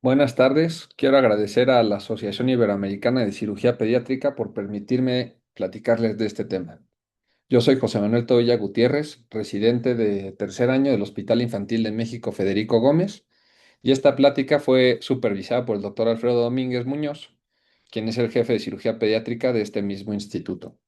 Buenas tardes. Quiero agradecer a la Asociación Iberoamericana de Cirugía Pediátrica por permitirme platicarles de este tema. Yo soy José Manuel Tobilla Gutiérrez, residente de tercer año del Hospital Infantil de México Federico Gómez, y esta plática fue supervisada por el doctor Alfredo Domínguez Muñoz, quien es el jefe de cirugía pediátrica de este mismo instituto.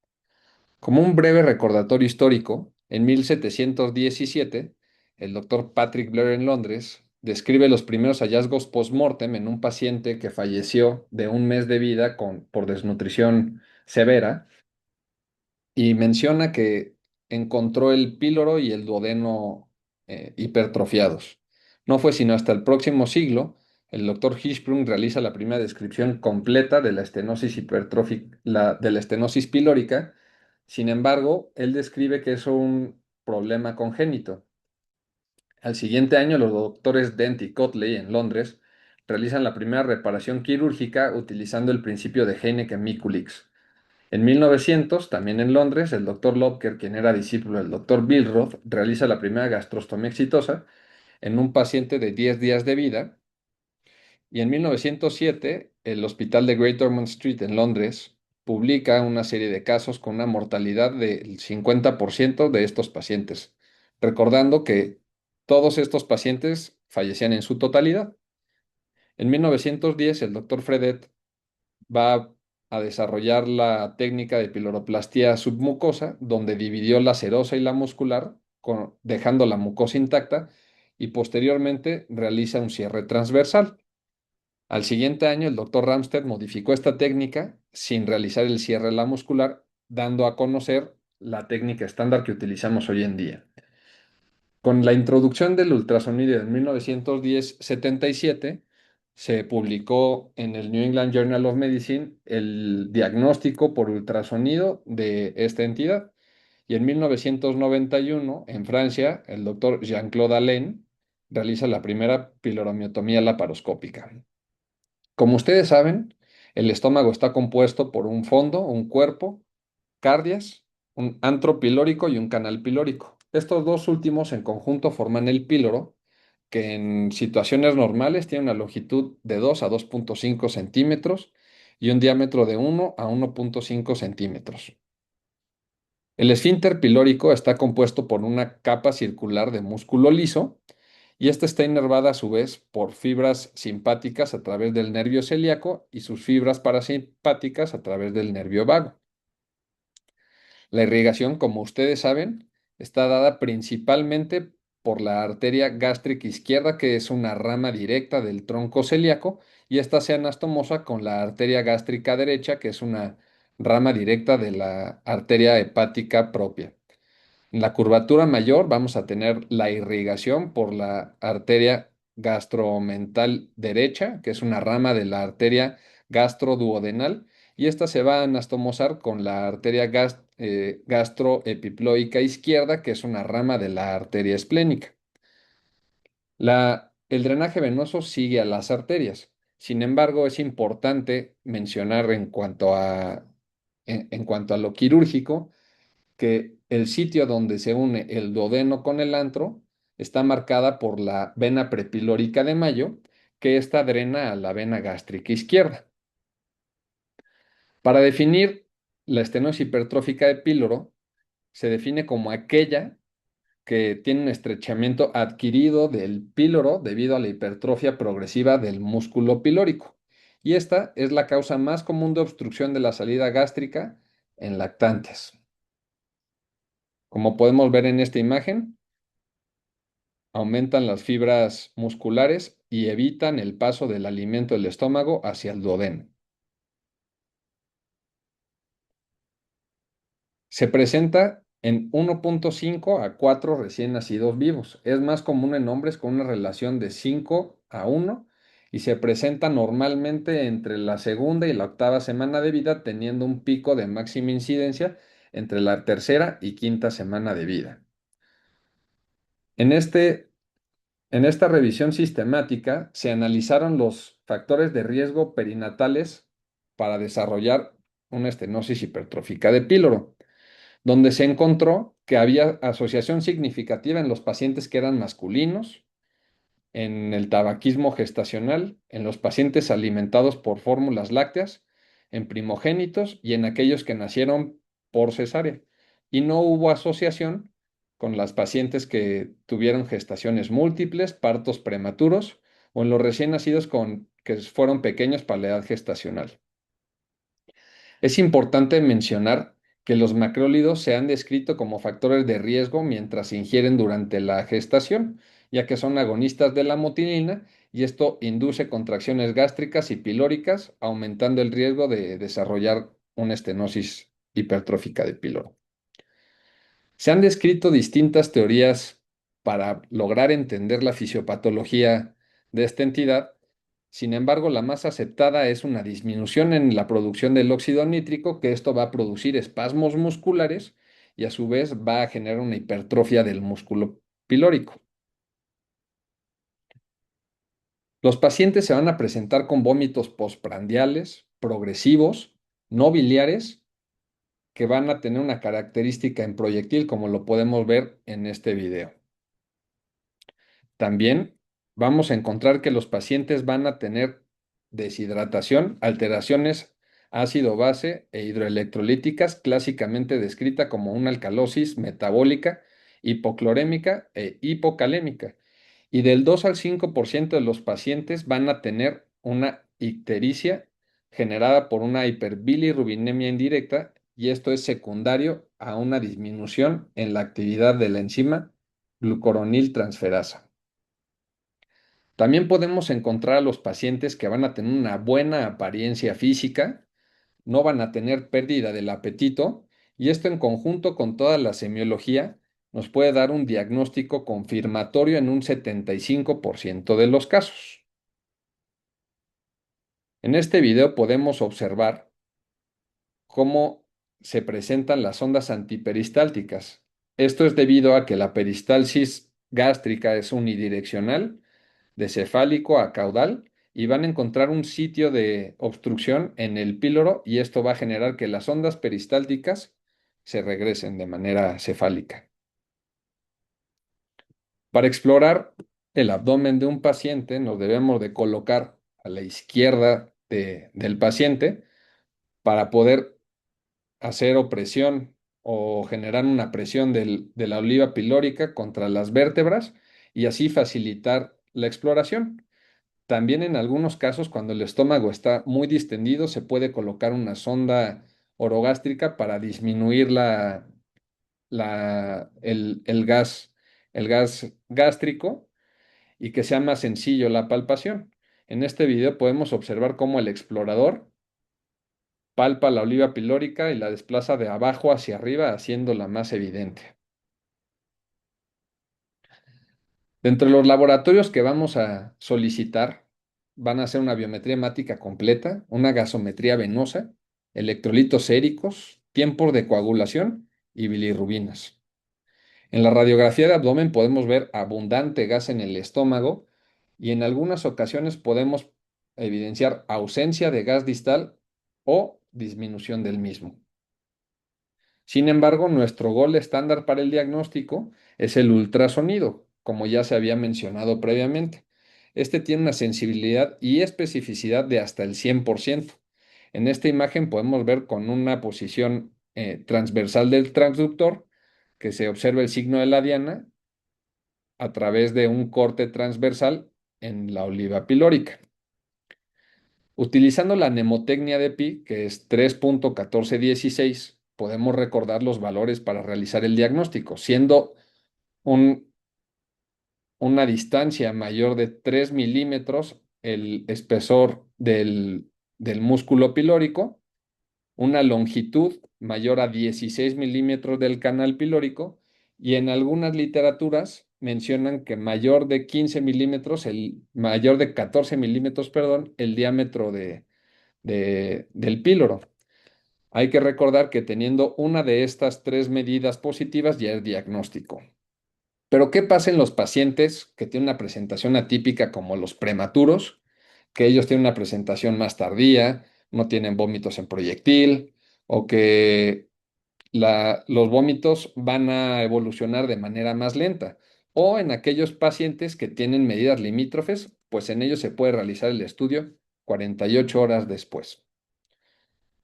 Como un breve recordatorio histórico, en 1717, el doctor Patrick Blair en Londres describe los primeros hallazgos post-mortem en un paciente que falleció de un mes de vida por desnutrición severa y menciona que encontró el píloro y el duodeno hipertrofiados. No fue sino hasta el próximo siglo, el doctor Hirschsprung realiza la primera descripción completa de la estenosis hipertrófica, de la estenosis pilórica. Sin embargo, él describe que es un problema congénito. Al siguiente año, los doctores Dent y Cotley en Londres realizan la primera reparación quirúrgica utilizando el principio de Heineken-Mikulix. En 1900, también en Londres, el doctor Lobker, quien era discípulo del doctor Billroth, realiza la primera gastrostomía exitosa en un paciente de 10 días de vida. Y en 1907, el Hospital de Great Ormond Street en Londres publica una serie de casos con una mortalidad del 50% de estos pacientes, recordando que todos estos pacientes fallecían en su totalidad. En 1910, el doctor Fredet va a desarrollar la técnica de piloroplastia submucosa, donde dividió la serosa y la muscular, dejando la mucosa intacta, y posteriormente realiza un cierre transversal. Al siguiente año, el doctor Ramstedt modificó esta técnica sin realizar el cierre de la muscular, dando a conocer la técnica estándar que utilizamos hoy en día. Con la introducción del ultrasonido en 1910-77, se publicó en el New England Journal of Medicine el diagnóstico por ultrasonido de esta entidad. Y en 1991, en Francia, el doctor Jean-Claude Alain realiza la primera piloromiotomía laparoscópica. Como ustedes saben, el estómago está compuesto por un fondo, un cuerpo, cardias, un antro pilórico y un canal pilórico. Estos dos últimos en conjunto forman el píloro, que en situaciones normales tiene una longitud de 2 a 2,5 centímetros y un diámetro de 1 a 1,5 centímetros. El esfínter pilórico está compuesto por una capa circular de músculo liso y esta está inervada a su vez por fibras simpáticas a través del nervio celíaco y sus fibras parasimpáticas a través del nervio vago. La irrigación, como ustedes saben, está dada principalmente por la arteria gástrica izquierda, que es una rama directa del tronco celíaco, y esta se anastomosa con la arteria gástrica derecha, que es una rama directa de la arteria hepática propia. En la curvatura mayor vamos a tener la irrigación por la arteria gastromental derecha, que es una rama de la arteria gastroduodenal, y esta se va a anastomosar con la arteria gastroepiploica izquierda, que es una rama de la arteria esplénica. El drenaje venoso sigue a las arterias. Sin embargo, es importante mencionar en cuanto a lo quirúrgico, que el sitio donde se une el duodeno con el antro está marcada por la vena prepilórica de Mayo, que esta drena a la vena gástrica izquierda. Para definir la estenosis hipertrófica de píloro, se define como aquella que tiene un estrechamiento adquirido del píloro debido a la hipertrofia progresiva del músculo pilórico. Y esta es la causa más común de obstrucción de la salida gástrica en lactantes. Como podemos ver en esta imagen, aumentan las fibras musculares y evitan el paso del alimento del estómago hacia el duodeno. Se presenta en 1,5 a 4 recién nacidos vivos. Es más común en hombres con una relación de 5 a 1 y se presenta normalmente entre la segunda y la octava semana de vida, teniendo un pico de máxima incidencia entre la tercera y quinta semana de vida. En esta revisión sistemática se analizaron los factores de riesgo perinatales para desarrollar una estenosis hipertrófica de píloro, donde se encontró que había asociación significativa en los pacientes que eran masculinos, en el tabaquismo gestacional, en los pacientes alimentados por fórmulas lácteas, en primogénitos y en aquellos que nacieron por cesárea. Y no hubo asociación con las pacientes que tuvieron gestaciones múltiples, partos prematuros o en los recién nacidos que fueron pequeños para la edad gestacional. Es importante mencionar que los macrólidos se han descrito como factores de riesgo mientras se ingieren durante la gestación, ya que son agonistas de la motilina y esto induce contracciones gástricas y pilóricas, aumentando el riesgo de desarrollar una estenosis hipertrófica de píloro. Se han descrito distintas teorías para lograr entender la fisiopatología de esta entidad. Sin embargo, la más aceptada es una disminución en la producción del óxido nítrico, que esto va a producir espasmos musculares y a su vez va a generar una hipertrofia del músculo pilórico. Los pacientes se van a presentar con vómitos postprandiales, progresivos, no biliares, que van a tener una característica en proyectil, como lo podemos ver en este video. También vamos a encontrar que los pacientes van a tener deshidratación, alteraciones ácido-base e hidroelectrolíticas, clásicamente descrita como una alcalosis metabólica, hipoclorémica e hipocalémica. Y del 2 al 5% de los pacientes van a tener una ictericia generada por una hiperbilirrubinemia indirecta, y esto es secundario a una disminución en la actividad de la enzima glucuroniltransferasa. También podemos encontrar a los pacientes que van a tener una buena apariencia física, no van a tener pérdida del apetito, y esto en conjunto con toda la semiología nos puede dar un diagnóstico confirmatorio en un 75% de los casos. En este video podemos observar cómo se presentan las ondas antiperistálticas. Esto es debido a que la peristalsis gástrica es unidireccional de cefálico a caudal y van a encontrar un sitio de obstrucción en el píloro y esto va a generar que las ondas peristálticas se regresen de manera cefálica. Para explorar el abdomen de un paciente nos debemos de colocar a la izquierda del paciente para poder hacer opresión o generar una presión de la oliva pilórica contra las vértebras y así facilitar la exploración. También en algunos casos, cuando el estómago está muy distendido, se puede colocar una sonda orogástrica para disminuir el gas gástrico y que sea más sencillo la palpación. En este video podemos observar cómo el explorador palpa la oliva pilórica y la desplaza de abajo hacia arriba, haciéndola más evidente. Dentro de los laboratorios que vamos a solicitar, van a ser una biometría hemática completa, una gasometría venosa, electrolitos séricos, tiempos de coagulación y bilirrubinas. En la radiografía de abdomen podemos ver abundante gas en el estómago y en algunas ocasiones podemos evidenciar ausencia de gas distal o disminución del mismo. Sin embargo, nuestro gol estándar para el diagnóstico es el ultrasonido, como ya se había mencionado previamente. Este tiene una sensibilidad y especificidad de hasta el 100%. En esta imagen podemos ver con una posición transversal del transductor que se observa el signo de la diana a través de un corte transversal en la oliva pilórica. Utilizando la mnemotecnia de Pi, que es 3.1416, podemos recordar los valores para realizar el diagnóstico, siendo un- una distancia mayor de 3 milímetros el espesor del músculo pilórico, una longitud mayor a 16 milímetros del canal pilórico y en algunas literaturas mencionan que mayor de 15 milímetros, mayor de 14 milímetros, perdón, el diámetro del píloro. Hay que recordar que teniendo una de estas tres medidas positivas ya es diagnóstico. Pero ¿qué pasa en los pacientes que tienen una presentación atípica como los prematuros? Que ellos tienen una presentación más tardía, no tienen vómitos en proyectil o que los vómitos van a evolucionar de manera más lenta. o en aquellos pacientes que tienen medidas limítrofes, pues en ellos se puede realizar el estudio 48 horas después.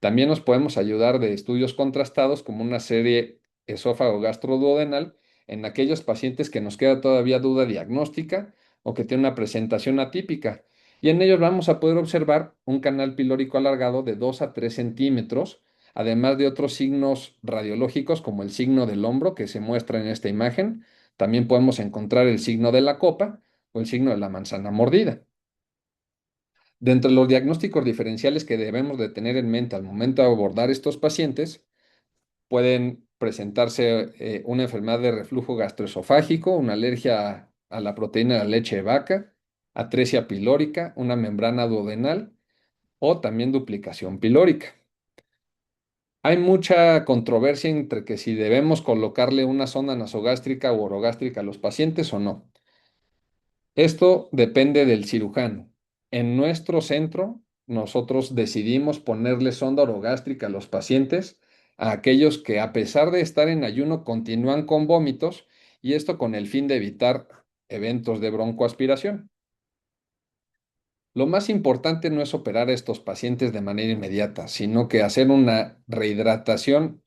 También nos podemos ayudar de estudios contrastados como una serie esófago-gastroduodenal en aquellos pacientes que nos queda todavía duda diagnóstica o que tienen una presentación atípica. Y en ellos vamos a poder observar un canal pilórico alargado de 2 a 3 centímetros, además de otros signos radiológicos como el signo del hombro que se muestra en esta imagen. También podemos encontrar el signo de la copa o el signo de la manzana mordida. Dentro de los diagnósticos diferenciales que debemos de tener en mente al momento de abordar estos pacientes, pueden presentarse una enfermedad de reflujo gastroesofágico, una alergia a la proteína de la leche de vaca, atresia pilórica, una membrana duodenal o también duplicación pilórica. Hay mucha controversia entre que si debemos colocarle una sonda nasogástrica o orogástrica a los pacientes o no. Esto depende del cirujano. En nuestro centro, nosotros decidimos ponerle sonda orogástrica a los pacientes, a aquellos que a pesar de estar en ayuno continúan con vómitos y esto con el fin de evitar eventos de broncoaspiración. Lo más importante no es operar a estos pacientes de manera inmediata, sino que hacer una rehidratación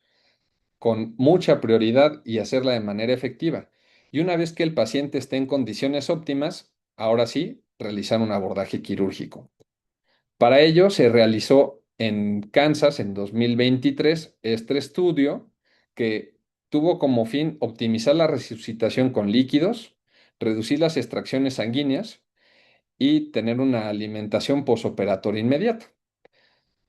con mucha prioridad y hacerla de manera efectiva. Y una vez que el paciente esté en condiciones óptimas, ahora sí, realizar un abordaje quirúrgico. Para ello se realizó en Kansas en 2023 este estudio que tuvo como fin optimizar la resucitación con líquidos, reducir las extracciones sanguíneas y tener una alimentación posoperatoria inmediata.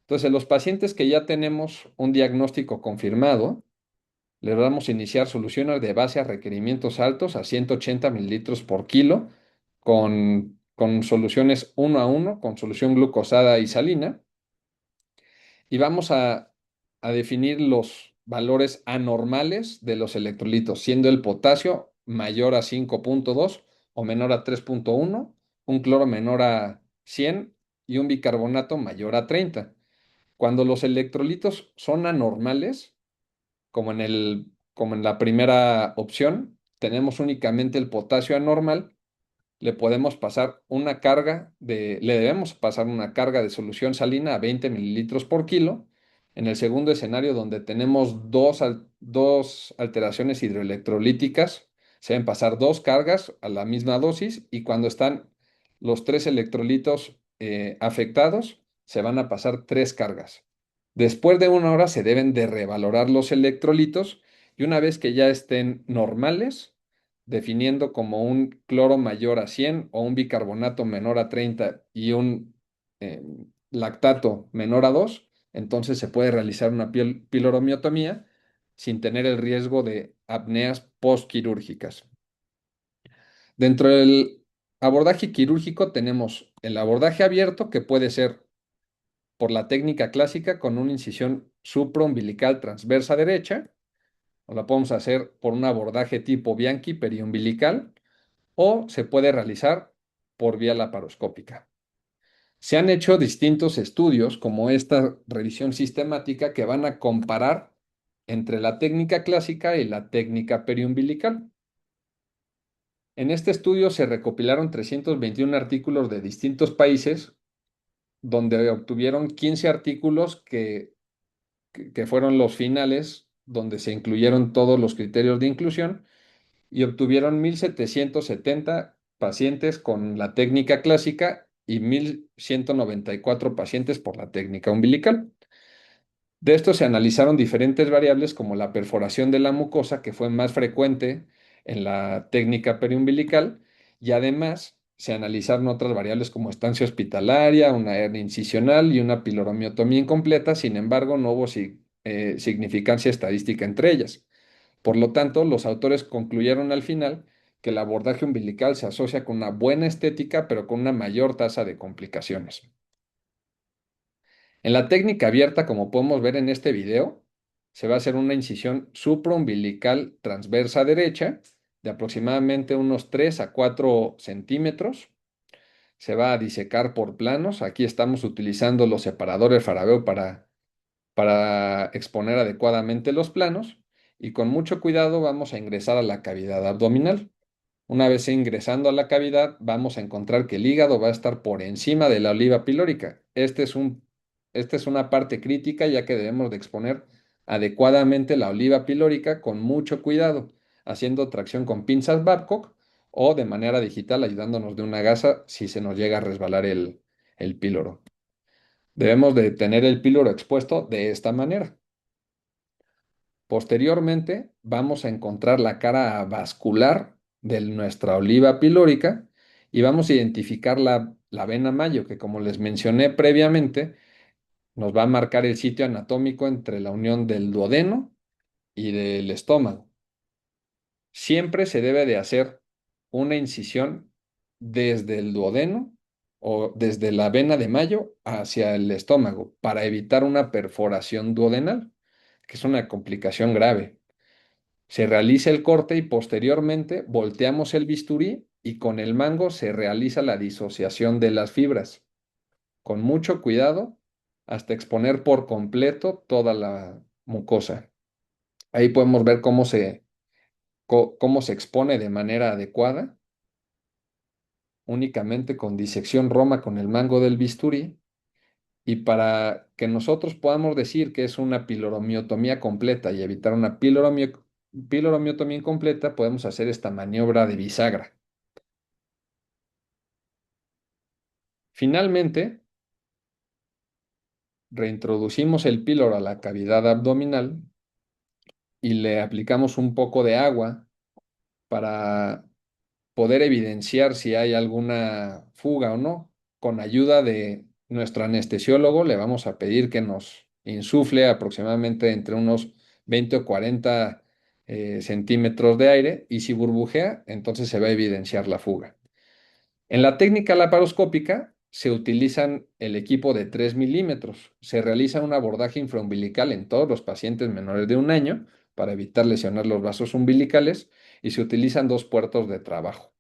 Entonces, los pacientes que ya tenemos un diagnóstico confirmado, le vamos a iniciar soluciones de base a requerimientos altos a 180 mililitros por kilo con soluciones uno a uno, con solución glucosada y salina. Y vamos a definir los valores anormales de los electrolitos, siendo el potasio mayor a 5,2 o menor a 3,1, un cloro menor a 100 y un bicarbonato mayor a 30. Cuando los electrolitos son anormales, como en la primera opción, tenemos únicamente el potasio anormal, le debemos pasar una carga de solución salina a 20 mililitros por kilo. En el segundo escenario, donde tenemos dos alteraciones hidroelectrolíticas, se deben pasar dos cargas a la misma dosis y cuando están los tres electrolitos afectados, se van a pasar tres cargas. Después de una hora se deben de revalorar los electrolitos y una vez que ya estén normales, definiendo como un cloro mayor a 100 o un bicarbonato menor a 30 y un eh, lactato menor a 2, entonces se puede realizar una piloromiotomía sin tener el riesgo de apneas postquirúrgicas. Dentro del abordaje quirúrgico tenemos el abordaje abierto, que puede ser por la técnica clásica con una incisión supraumbilical transversa derecha, o la podemos hacer por un abordaje tipo Bianchi periumbilical, o se puede realizar por vía laparoscópica. Se han hecho distintos estudios como esta revisión sistemática que van a comparar entre la técnica clásica y la técnica periumbilical. En este estudio se recopilaron 321 artículos de distintos países, donde obtuvieron 15 artículos que fueron los finales, donde se incluyeron todos los criterios de inclusión y obtuvieron 1,770 pacientes con la técnica clásica y 1,194 pacientes por la técnica umbilical. De esto se analizaron diferentes variables como la perforación de la mucosa, que fue más frecuente en la técnica periumbilical, y además se analizaron otras variables como estancia hospitalaria, una hernia incisional y una piloromiotomía incompleta. Sin embargo, no hubo significancia estadística entre ellas. Por lo tanto, los autores concluyeron al final que el abordaje umbilical se asocia con una buena estética, pero con una mayor tasa de complicaciones. En la técnica abierta, como podemos ver en este video, se va a hacer una incisión supraumbilical transversa derecha de aproximadamente unos 3 a 4 centímetros. Se va a disecar por planos. Aquí estamos utilizando los separadores Farabeo para exponer adecuadamente los planos y con mucho cuidado vamos a ingresar a la cavidad abdominal. Una vez ingresando a la cavidad, vamos a encontrar que el hígado va a estar por encima de la oliva pilórica. Esta es una parte crítica, ya que debemos de exponer adecuadamente la oliva pilórica con mucho cuidado, haciendo tracción con pinzas Babcock o de manera digital, ayudándonos de una gasa si se nos llega a resbalar el píloro. Debemos de tener el píloro expuesto de esta manera. Posteriormente, vamos a encontrar la cara vascular de nuestra oliva pilórica y vamos a identificar la vena mayo, que como les mencioné previamente, nos va a marcar el sitio anatómico entre la unión del duodeno y del estómago. Siempre se debe de hacer una incisión desde el duodeno o desde la vena de mayo hacia el estómago para evitar una perforación duodenal, que es una complicación grave. Se realiza el corte y posteriormente volteamos el bisturí y con el mango se realiza la disociación de las fibras, con mucho cuidado hasta exponer por completo toda la mucosa. Ahí podemos ver cómo se expone de manera adecuada, únicamente con disección roma con el mango del bisturí. Y para que nosotros podamos decir que es una piloromiotomía completa y evitar una piloromiotomía incompleta, podemos hacer esta maniobra de bisagra. Finalmente, reintroducimos el píloro a la cavidad abdominal y le aplicamos un poco de agua para poder evidenciar si hay alguna fuga o no. Con ayuda de nuestro anestesiólogo le vamos a pedir que nos insufle aproximadamente entre unos 20 o 40 centímetros de aire y si burbujea, entonces se va a evidenciar la fuga. En la técnica laparoscópica se utilizan el equipo de 3 milímetros. Se realiza un abordaje infraumbilical en todos los pacientes menores de un año para evitar lesionar los vasos umbilicales y se utilizan dos puertos de trabajo.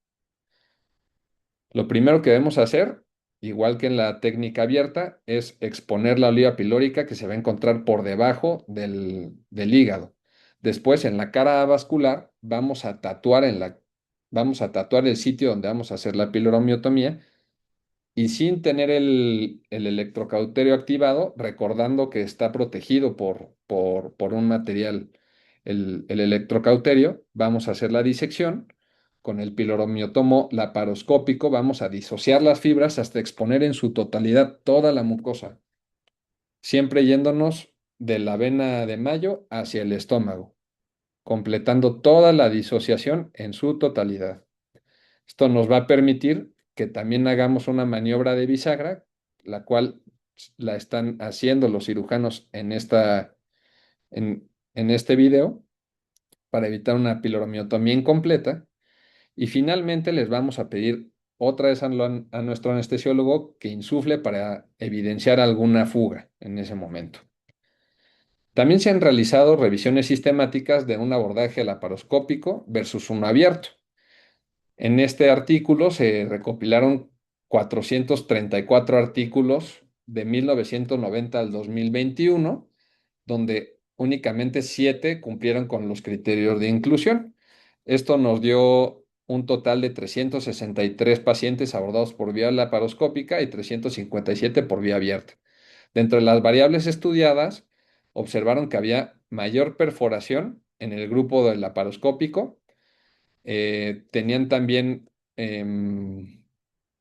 Lo primero que debemos hacer, igual que en la técnica abierta, es exponer la oliva pilórica que se va a encontrar por debajo del hígado. Después, en la cara vascular, vamos a tatuar el sitio donde vamos a hacer la piloromiotomía y sin tener el electrocauterio activado, recordando que está protegido por un material, el electrocauterio, vamos a hacer la disección. Con el piloromiotomo laparoscópico vamos a disociar las fibras hasta exponer en su totalidad toda la mucosa, siempre yéndonos de la vena de mayo hacia el estómago, completando toda la disociación en su totalidad. Esto nos va a permitir que también hagamos una maniobra de bisagra, la cual la están haciendo los cirujanos en este video para evitar una piloromiotomía incompleta. Y finalmente les vamos a pedir otra vez a nuestro anestesiólogo que insufle para evidenciar alguna fuga en ese momento. También se han realizado revisiones sistemáticas de un abordaje laparoscópico versus uno abierto. En este artículo se recopilaron 434 artículos de 1990 al 2021, donde únicamente 7 cumplieron con los criterios de inclusión. Esto nos dio un total de 363 pacientes abordados por vía laparoscópica y 357 por vía abierta. Dentro de las variables estudiadas, observaron que había mayor perforación en el grupo del laparoscópico. Tenían también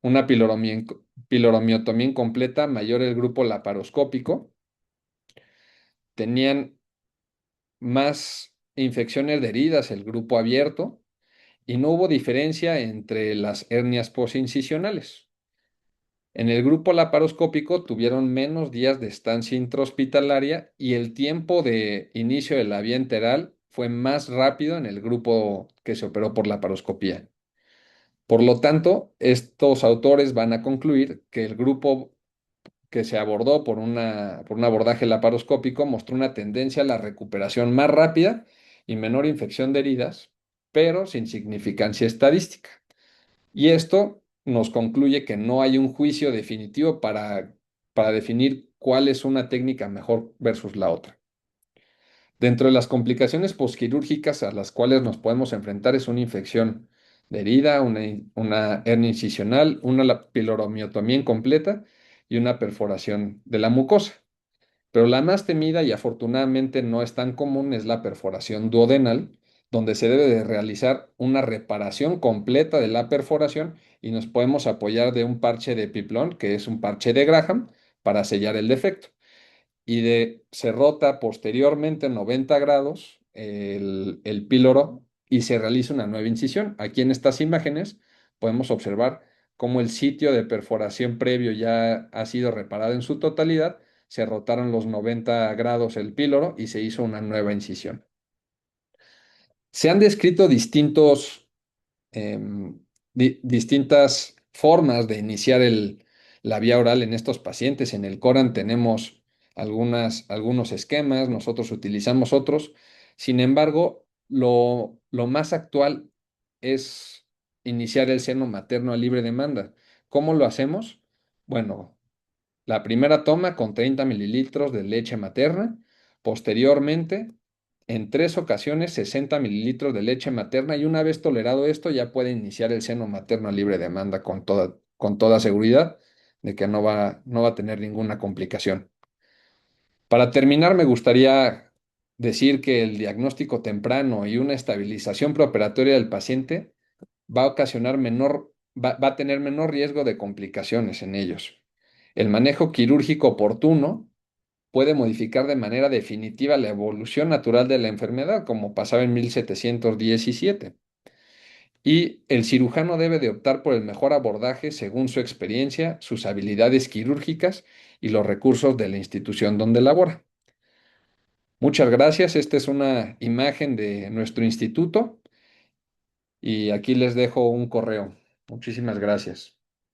una piloromiotomía incompleta, mayor el grupo laparoscópico. Tenían más infecciones de heridas el grupo abierto y no hubo diferencia entre las hernias posincisionales. En el grupo laparoscópico tuvieron menos días de estancia intrahospitalaria y el tiempo de inicio de la vía enteral fue más rápido en el grupo que se operó por laparoscopía. Por lo tanto, estos autores van a concluir que el grupo que se abordó por un abordaje laparoscópico mostró una tendencia a la recuperación más rápida y menor infección de heridas, pero sin significancia estadística. Y esto nos concluye que no hay un juicio definitivo para definir cuál es una técnica mejor versus la otra. Dentro de las complicaciones posquirúrgicas a las cuales nos podemos enfrentar es una infección de herida, una hernia incisional, una piloromiotomía incompleta y una perforación de la mucosa. Pero la más temida y afortunadamente no es tan común es la perforación duodenal, donde se debe de realizar una reparación completa de la perforación y nos podemos apoyar de un parche de Piplón, que es un parche de Graham, para sellar el defecto. Se rota posteriormente 90 grados el píloro y se realiza una nueva incisión. Aquí en estas imágenes podemos observar cómo el sitio de perforación previo ya ha sido reparado en su totalidad, se rotaron los 90 grados el píloro y se hizo una nueva incisión. Se han descrito distintas formas de iniciar la vía oral en estos pacientes. En el Coran tenemos algunos esquemas, nosotros utilizamos otros. Sin embargo, lo más actual es iniciar el seno materno a libre demanda. ¿Cómo lo hacemos? Bueno, la primera toma con 30 mililitros de leche materna. Posteriormente, en 3 ocasiones, 60 mililitros de leche materna. Y una vez tolerado esto, ya puede iniciar el seno materno a libre demanda con toda seguridad de que no va a tener ninguna complicación. Para terminar, me gustaría decir que el diagnóstico temprano y una estabilización preoperatoria del paciente va a tener menor riesgo de complicaciones en ellos. El manejo quirúrgico oportuno puede modificar de manera definitiva la evolución natural de la enfermedad, como pasaba en 1717. Y el cirujano debe de optar por el mejor abordaje según su experiencia, sus habilidades quirúrgicas y los recursos de la institución donde labora. Muchas gracias. Esta es una imagen de nuestro instituto y aquí les dejo un correo. Muchísimas gracias.